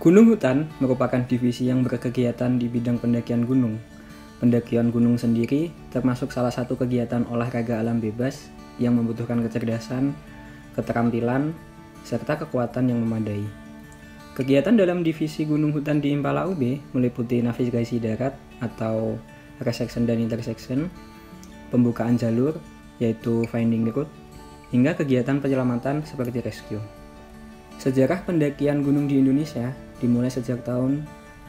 Gunung Hutan merupakan divisi yang berkegiatan di bidang pendakian gunung. Pendakian gunung sendiri termasuk salah satu kegiatan olahraga alam bebas yang membutuhkan kecerdasan, keterampilan, serta kekuatan yang memadai. Kegiatan dalam divisi Gunung Hutan di Impala UB meliputi navigasi darat atau resection dan intersection, pembukaan jalur yaitu finding route, hingga kegiatan penyelamatan seperti rescue. Sejarah pendakian gunung di Indonesia dimulai sejak tahun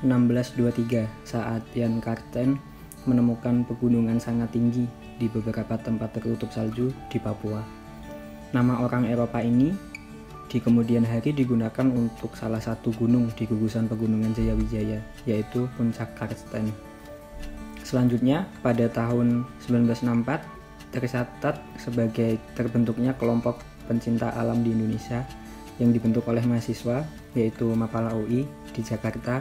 1623 saat Jan Carten menemukan pegunungan sangat tinggi di beberapa tempat tertutup salju di Papua. Nama orang Eropa ini di kemudian hari digunakan untuk salah satu gunung di gugusan pegunungan Jayawijaya, yaitu Puncak Carsten. Selanjutnya, pada tahun 1964 tercatat sebagai terbentuknya kelompok pencinta alam di Indonesia yang dibentuk oleh mahasiswa, yaitu Mapala UI di Jakarta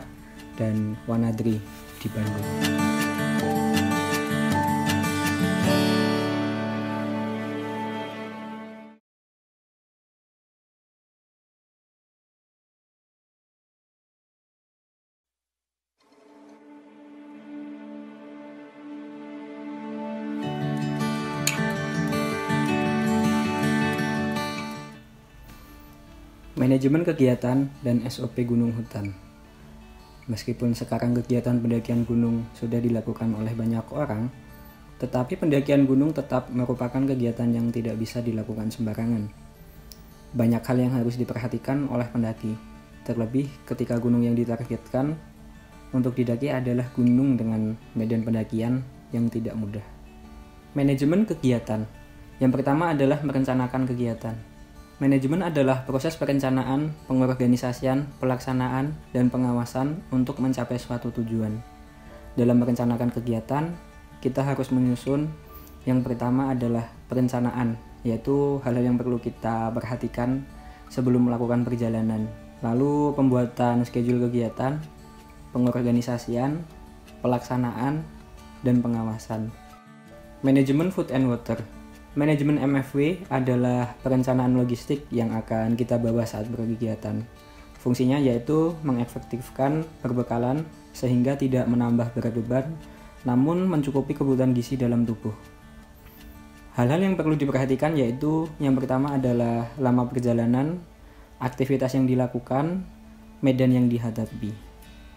dan Wanadri di Bandung. Manajemen kegiatan dan SOP Gunung Hutan. Meskipun sekarang kegiatan pendakian gunung sudah dilakukan oleh banyak orang, tetapi pendakian gunung tetap merupakan kegiatan yang tidak bisa dilakukan sembarangan. Banyak hal yang harus diperhatikan oleh pendaki, terlebih ketika gunung yang ditargetkan untuk didaki adalah gunung dengan medan pendakian yang tidak mudah. Manajemen kegiatan. Yang pertama adalah merencanakan kegiatan. Manajemen adalah proses perencanaan, pengorganisasian, pelaksanaan, dan pengawasan untuk mencapai suatu tujuan. Dalam merencanakan kegiatan, kita harus menyusun. Yang pertama adalah perencanaan, yaitu hal-hal yang perlu kita perhatikan sebelum melakukan perjalanan. Lalu pembuatan schedule kegiatan, pengorganisasian, pelaksanaan, dan pengawasan. Manajemen food and water. Manajemen MFW adalah perencanaan logistik yang akan kita bawa saat berkegiatan. Fungsinya yaitu mengefektifkan perbekalan sehingga tidak menambah berat beban, namun mencukupi kebutuhan gizi dalam tubuh. Hal-hal yang perlu diperhatikan yaitu yang pertama adalah lama perjalanan, aktivitas yang dilakukan, medan yang dihadapi.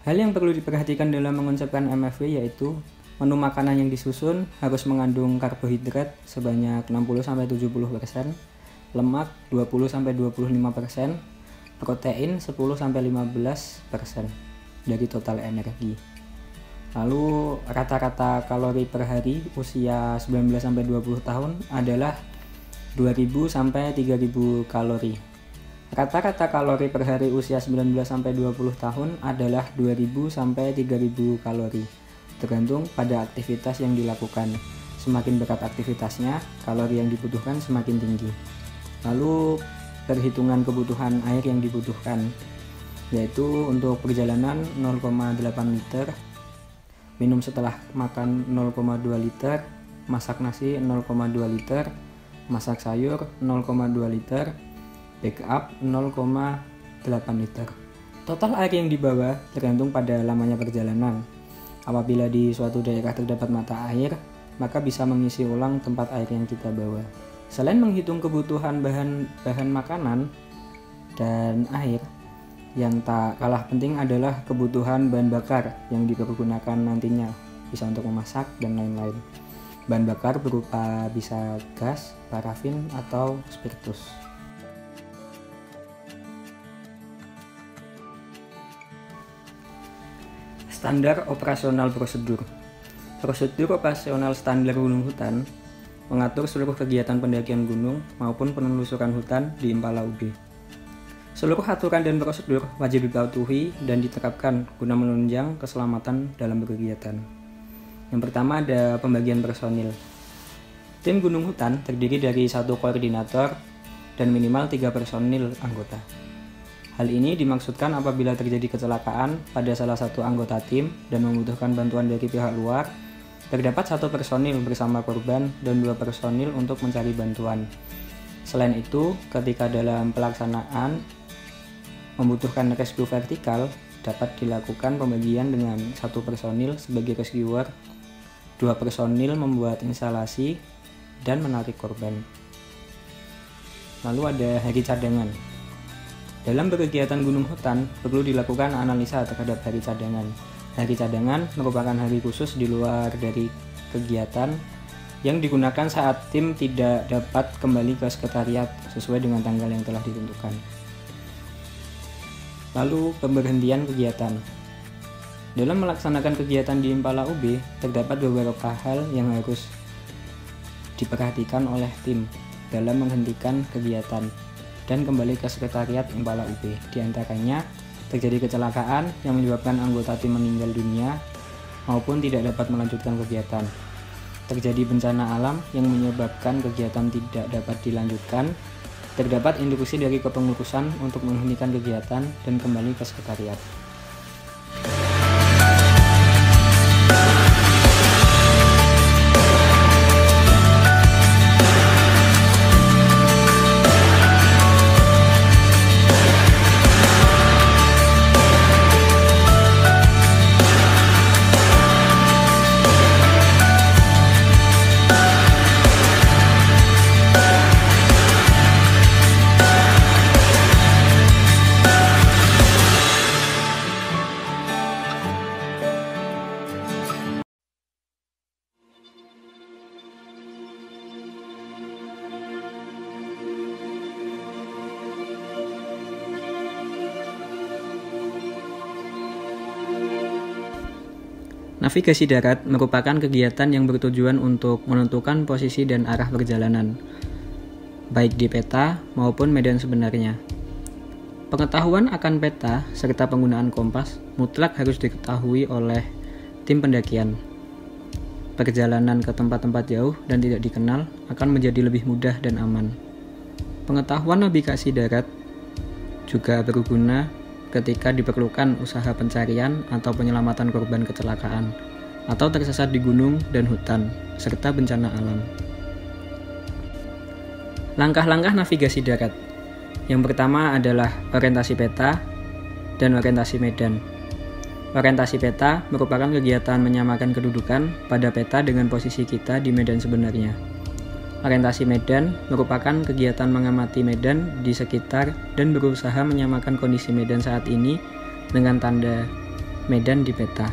Hal yang perlu diperhatikan dalam mengonsepkan MFW yaitu menu makanan yang disusun harus mengandung karbohidrat sebanyak 60-70%, lemak 20-25%, protein 10-15% dari total energi. Lalu rata-rata kalori per hari usia 19-20 tahun adalah 2000-3000 kalori. Rata-rata kalori per hari usia 19-20 tahun adalah 2000-3000 kalori. Tergantung pada aktivitas yang dilakukan. Semakin berat aktivitasnya, kalori yang dibutuhkan semakin tinggi. Lalu perhitungan kebutuhan air yang dibutuhkan, yaitu untuk perjalanan 0,8 liter, minum setelah makan 0,2 liter, masak nasi 0,2 liter, masak sayur 0,2 liter, backup 0,8 liter. Total air yang dibawa tergantung pada lamanya perjalanan. Apabila di suatu daerah terdapat mata air, maka bisa mengisi ulang tempat air yang kita bawa. Selain menghitung kebutuhan bahan makanan dan air, yang tak kalah penting adalah kebutuhan bahan bakar yang dipergunakan nantinya, bisa untuk memasak dan lain-lain. Bahan bakar berupa bisa gas, parafin, atau spiritus. Standar operasional prosedur. Prosedur operasional standar Gunung Hutan mengatur seluruh kegiatan pendakian gunung maupun penelusuran hutan di Impala UB. Seluruh aturan dan prosedur wajib dipatuhi dan diterapkan guna menunjang keselamatan dalam berkegiatan. Yang pertama ada pembagian personil. Tim Gunung Hutan terdiri dari satu koordinator dan minimal 3 personil anggota. Hal ini dimaksudkan apabila terjadi kecelakaan pada salah satu anggota tim dan membutuhkan bantuan dari pihak luar, terdapat 1 personil bersama korban dan 2 personil untuk mencari bantuan. Selain itu, ketika dalam pelaksanaan membutuhkan rescue vertikal, dapat dilakukan pembagian dengan 1 personil sebagai rescuer, 2 personil membuat instalasi, dan menarik korban. Lalu ada hari cadangan. Dalam berkegiatan gunung hutan, perlu dilakukan analisa terhadap hari cadangan. Hari cadangan merupakan hari khusus di luar dari kegiatan yang digunakan saat tim tidak dapat kembali ke sekretariat sesuai dengan tanggal yang telah ditentukan. Lalu pemberhentian kegiatan. Dalam melaksanakan kegiatan di Impala UB, terdapat beberapa hal yang harus diperhatikan oleh tim dalam menghentikan kegiatan dan kembali ke sekretariat Impala UB. Di antaranya, terjadi kecelakaan yang menyebabkan anggota tim meninggal dunia maupun tidak dapat melanjutkan kegiatan. Terjadi bencana alam yang menyebabkan kegiatan tidak dapat dilanjutkan. Terdapat instruksi dari kepengurusan untuk menghentikan kegiatan dan kembali ke sekretariat. Navigasi darat merupakan kegiatan yang bertujuan untuk menentukan posisi dan arah perjalanan, baik di peta maupun medan sebenarnya. Pengetahuan akan peta serta penggunaan kompas mutlak harus diketahui oleh tim pendakian. Perjalanan ke tempat-tempat jauh dan tidak dikenal akan menjadi lebih mudah dan aman. Pengetahuan navigasi darat juga berguna ketika diperlukan usaha pencarian atau penyelamatan korban kecelakaan atau tersesat di gunung dan hutan, serta bencana alam. Langkah-langkah navigasi darat. Yang pertama adalah orientasi peta dan orientasi medan. Orientasi peta merupakan kegiatan menyamakan kedudukan pada peta dengan posisi kita di medan sebenarnya. Orientasi medan merupakan kegiatan mengamati medan di sekitar dan berusaha menyamakan kondisi medan saat ini dengan tanda medan di peta.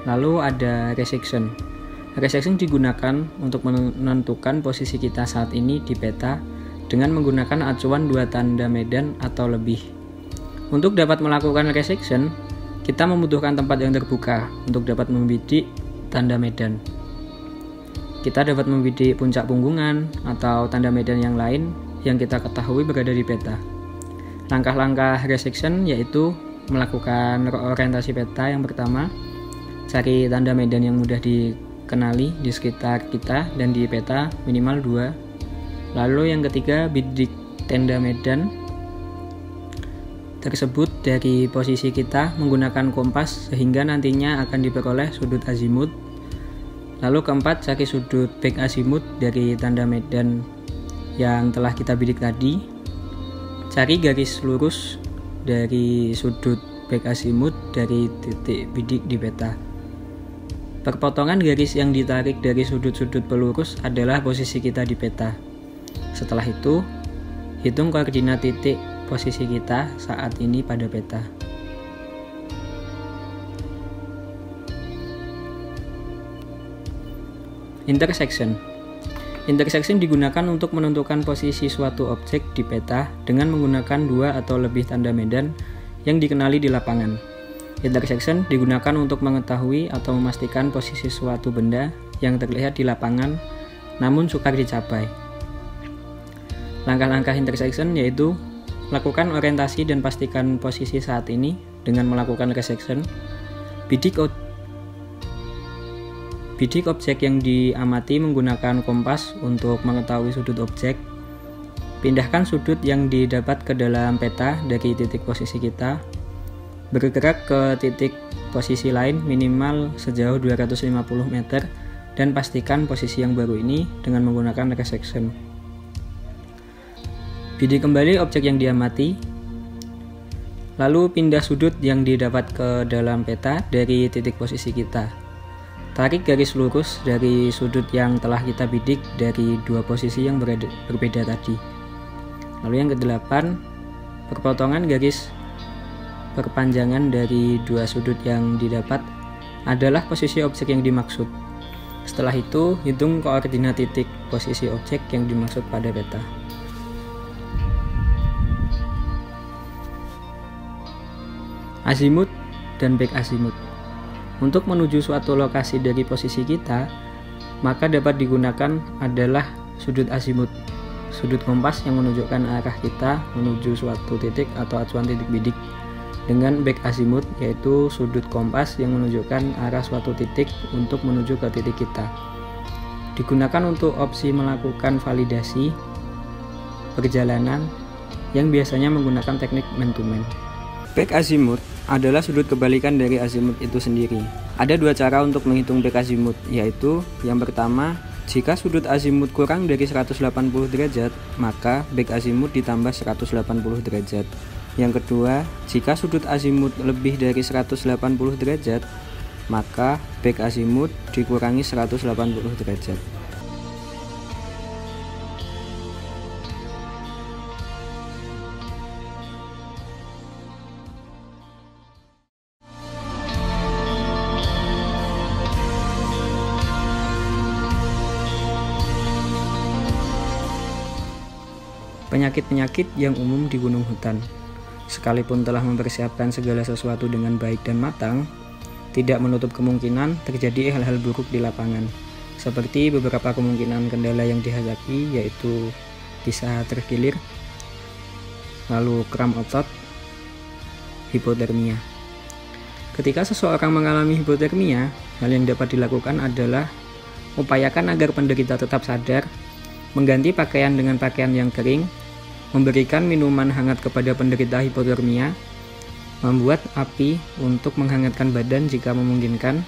Lalu ada resection. Resection digunakan untuk menentukan posisi kita saat ini di peta dengan menggunakan acuan 2 tanda medan atau lebih. Untuk dapat melakukan resection, kita membutuhkan tempat yang terbuka untuk dapat membidik tanda medan. Kita dapat membidik puncak punggungan atau tanda medan yang lain yang kita ketahui berada di peta. Langkah-langkah resection yaitu melakukan orientasi peta. Yang pertama, cari tanda medan yang mudah dikenali di sekitar kita dan di peta minimal 2. Lalu yang ketiga, bidik tanda medan tersebut dari posisi kita menggunakan kompas sehingga nantinya akan diperoleh sudut azimut. Lalu keempat, cari sudut back azimut dari tanda medan yang telah kita bidik tadi. Cari garis lurus dari sudut back azimut dari titik bidik di peta. Perpotongan garis yang ditarik dari sudut-sudut pelurus adalah posisi kita di peta. Setelah itu, hitung koordinat titik posisi kita saat ini pada peta. Intersection. Intersection digunakan untuk menentukan posisi suatu objek di peta dengan menggunakan 2 atau lebih tanda medan yang dikenali di lapangan. Intersection digunakan untuk mengetahui atau memastikan posisi suatu benda yang terlihat di lapangan namun sukar dicapai. Langkah-langkah intersection yaitu lakukan orientasi dan pastikan posisi saat ini dengan melakukan resection. Bidik objek yang diamati menggunakan kompas untuk mengetahui sudut objek. Pindahkan sudut yang didapat ke dalam peta dari titik posisi kita. Bergerak ke titik posisi lain minimal sejauh 250 meter dan pastikan posisi yang baru ini dengan menggunakan resection. Bidik kembali objek yang diamati. Lalu pindah sudut yang didapat ke dalam peta dari titik posisi kita. Tarik garis lurus dari sudut yang telah kita bidik dari dua posisi yang berbeda tadi. Lalu yang kedelapan, perpotongan garis perpanjangan dari dua sudut yang didapat adalah posisi objek yang dimaksud. Setelah itu, hitung koordinat titik posisi objek yang dimaksud pada peta. Azimut dan back azimut. Untuk menuju suatu lokasi dari posisi kita, maka dapat digunakan adalah sudut azimut, sudut kompas yang menunjukkan arah kita menuju suatu titik atau acuan titik bidik, dengan back azimut yaitu sudut kompas yang menunjukkan arah suatu titik untuk menuju ke titik kita. Digunakan untuk opsi melakukan validasi perjalanan yang biasanya menggunakan teknik man to man. Back azimut adalah sudut kebalikan dari azimut itu sendiri. Ada dua cara untuk menghitung back azimut, yaitu yang pertama, jika sudut azimut kurang dari 180 derajat, maka back azimut ditambah 180 derajat. Yang kedua, jika sudut azimut lebih dari 180 derajat, maka back azimut dikurangi 180 derajat. Penyakit-penyakit yang umum di gunung hutan. Sekalipun telah mempersiapkan segala sesuatu dengan baik dan matang, tidak menutup kemungkinan terjadi hal-hal buruk di lapangan. Seperti beberapa kemungkinan kendala yang dihadapi, yaitu bisa terkilir, lalu kram otot, hipotermia. Ketika seseorang mengalami hipotermia, hal yang dapat dilakukan adalah upayakan agar penderita tetap sadar, mengganti pakaian dengan pakaian yang kering, memberikan minuman hangat kepada penderita hipotermia, membuat api untuk menghangatkan badan jika memungkinkan.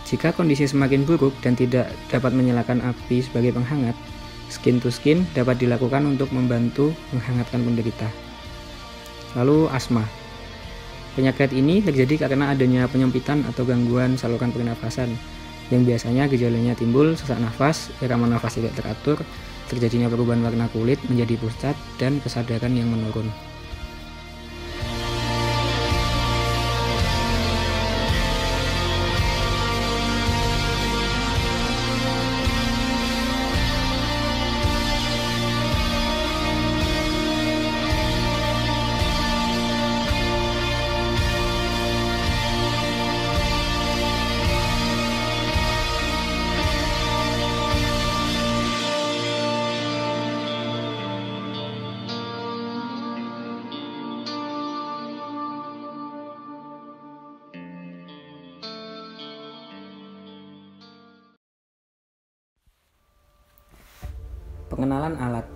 Jika kondisi semakin buruk dan tidak dapat menyalakan api sebagai penghangat, skin to skin dapat dilakukan untuk membantu menghangatkan penderita. Lalu asma. Penyakit ini terjadi karena adanya penyempitan atau gangguan saluran pernafasan, yang biasanya gejalanya timbul sesak nafas, irama nafas tidak teratur, terjadinya perubahan warna kulit menjadi pucat, dan kesadaran yang menurun. Pengenalan alat.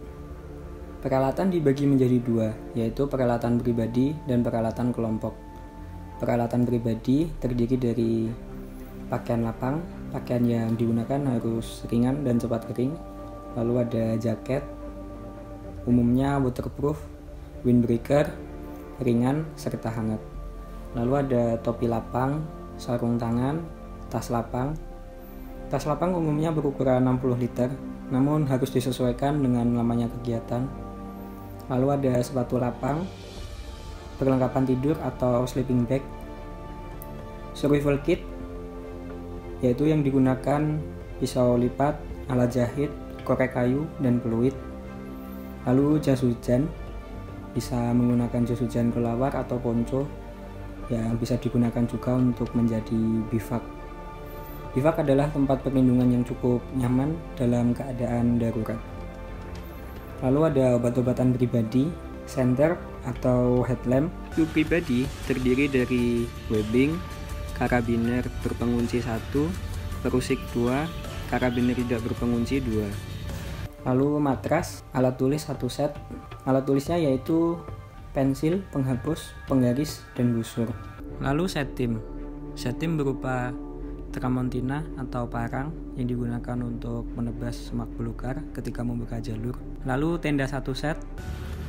Peralatan dibagi menjadi dua, yaitu peralatan pribadi dan peralatan kelompok. Peralatan pribadi terdiri dari pakaian lapang, pakaian yang digunakan harus ringan dan cepat kering, lalu ada jaket, umumnya waterproof, windbreaker, ringan, serta hangat. Lalu ada topi lapang, sarung tangan, tas lapang. Tas lapang umumnya berukuran 60 liter, namun harus disesuaikan dengan lamanya kegiatan. Lalu ada sepatu lapang, perlengkapan tidur atau sleeping bag, survival kit, yaitu yang digunakan pisau lipat, alat jahit, korek kayu, dan peluit. Lalu jas hujan, bisa menggunakan jas hujan kelawar atau ponco, yang bisa digunakan juga untuk menjadi bivak. Bivak adalah tempat perlindungan yang cukup nyaman dalam keadaan darurat. Lalu ada obat-obatan pribadi, senter atau headlamp. Itu pribadi terdiri dari webbing, karabiner berpengunci 1, perusik 2, karabiner tidak berpengunci 2. Lalu matras, alat tulis 1 set. Alat tulisnya yaitu pensil, penghapus, penggaris, dan busur. Lalu setim. Setim berupa tramontina atau parang yang digunakan untuk menebas semak belukar ketika membuka jalur. Lalu tenda 1 set,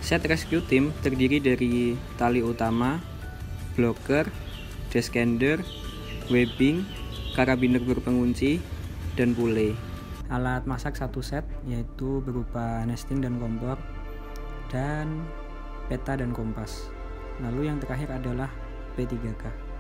Set rescue team terdiri dari tali utama, blocker, deskender, webbing, karabiner berpengunci, dan pulley. Alat masak satu set yaitu berupa nesting dan kompor, dan peta dan kompas. Lalu yang terakhir adalah P3K.